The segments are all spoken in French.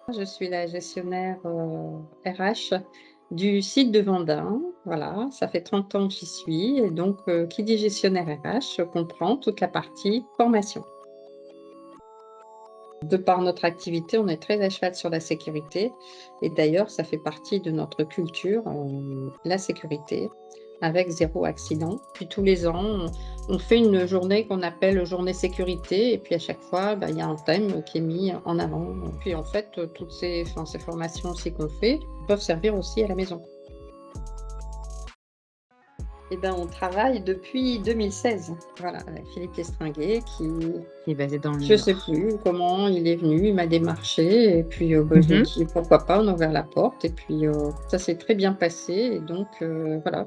Je suis la gestionnaire, RH du site de Vendin. Voilà, ça fait 30 ans que j'y suis et donc qui dit gestionnaire RH comprend toute la partie formation. De par notre activité, on est très à cheval sur la sécurité et d'ailleurs, ça fait partie de notre culture, la sécurité, avec zéro accident. Puis tous les ans, on fait une journée qu'on appelle journée sécurité et puis à chaque fois, bah, il y a un thème qui est mis en avant. Puis en fait, toutes ces formations aussi qu'on fait peuvent servir aussi à la maison. Eh ben, on travaille depuis 2016, voilà, avec Philippe Lestringuet qui Qui est basé dans le je sais Nord. plus comment il est venu, il m'a démarché et puis, bah, je lui ai Mmh. dit: «Pourquoi pas?» On a ouvert la porte et puis, ça s'est très bien passé et donc, voilà,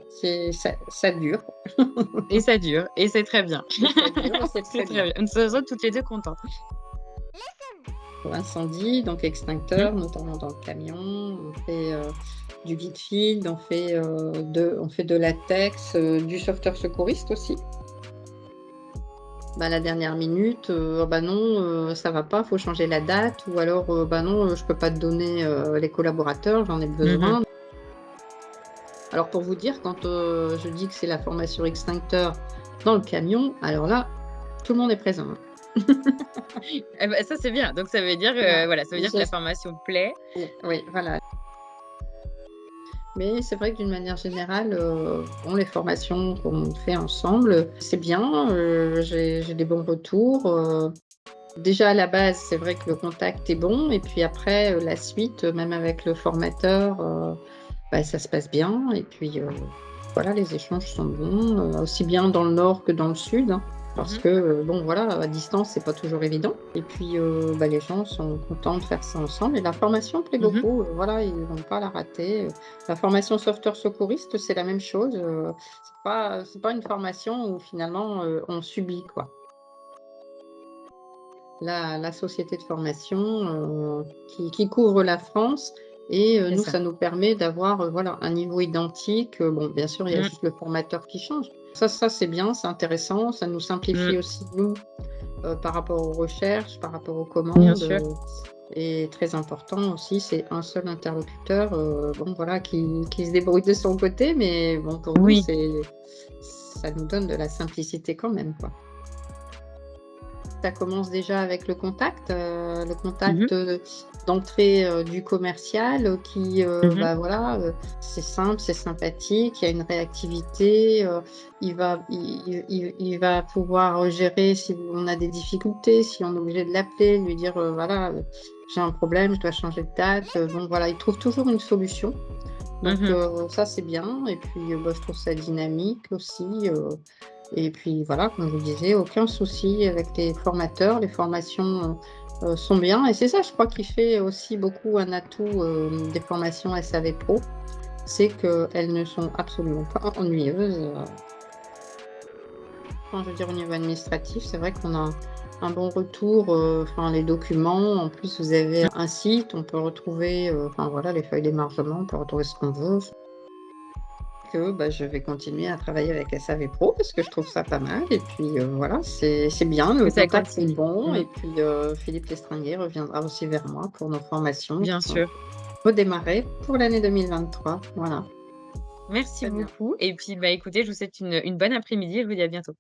ça dure Et ça dure et c'est très bien. et ça dure et c'est C'est très très bien. bien. Nous sommes toutes les 2 contentes. Pour incendie, donc Mmh. extincteur, notamment dans le camion, on fait, du vide field, on fait de latex, du sauveteur secouriste aussi. Bah, la dernière minute, «Ah bah non, ça va pas, faut changer la date» ou alors, «Bah non, je peux pas te donner, les collaborateurs, j'en ai Mmh mh. besoin». Alors pour vous dire, quand, je dis que c'est la formation extincteur dans le camion, alors là, tout le monde est présent, hein. Et bah, ça, c'est bien. Donc ça veut dire, Voilà, voilà, ça veut dire que la j'ai formation plaît. oui, voilà. Mais c'est vrai que d'une manière générale, bon, les formations qu'on fait ensemble, c'est bien, j'ai des bons retours, déjà à la base, c'est vrai que le contact est bon et puis après, la suite, même avec le formateur, bah, ça se passe bien et puis, voilà, les échanges sont bons, aussi bien dans le nord que dans le sud, hein. Mmh Parce mh. que, bon, voilà, à distance, c'est pas toujours évident et puis, bah, les gens sont contents de faire ça ensemble et la formation plaît Mmh mh. beaucoup, voilà, ils vont pas la rater, La formation sauveteur secouriste, c'est la même chose, c'est pas une formation où finalement, on subit, quoi. La société de formation, qui couvre la France et C'est nous, ça. ça nous permet d'avoir, voilà, un niveau identique, bon, bien sûr, il y a Mmh. juste le formateur qui change. Ça, c'est bien, c'est intéressant, ça nous Mmh. simplifie aussi nous, par rapport aux recherches, par rapport aux Bien commandes, sûr. et très important aussi, c'est un seul interlocuteur, bon, voilà, qui se débrouille de son côté, mais bon, pour nous, Oui. ça nous donne de la simplicité quand même, quoi. Ça commence déjà avec le Mmh mh. contact, d'entrée, du commercial, qui, Mmh mh. bah, voilà, c'est simple, c'est sympathique, il y a une réactivité, il va pouvoir gérer si on a des difficultés, si on est obligé de l'appeler, lui dire, «Voilà, j'ai un problème, je dois changer de date», bon voilà, il trouve toujours une solution. Mmh Donc mh. ça, c'est bien et puis, bah, je trouve ça dynamique aussi, et puis voilà, comme je vous disais, aucun souci avec les formateurs. Les formations, sont bien et c'est ça, je crois, qui fait aussi beaucoup un atout, des formations SAV Pro, c'est qu'elles ne sont absolument pas ennuyeuses, enfin, je veux dire au niveau administratif, c'est vrai qu'on a un bon retour, enfin les documents, en plus vous avez Mmh. un site, on peut retrouver, enfin voilà, les feuilles d'émargement, on peut retrouver ce qu'on veut. Que, bah, je vais continuer à travailler avec SAV Pro parce que je trouve ça pas mal et puis, voilà, c'est bien, Que le ça contact est continue. bon Mmh. et puis, Philippe Lestringuet reviendra aussi vers moi pour nos formations Bien qui vont sûr. redémarrer pour l'année 2023. Voilà, Merci très bien. beaucoup et puis, bah, écoutez, je vous souhaite une bonne après-midi et je vous dis à bientôt.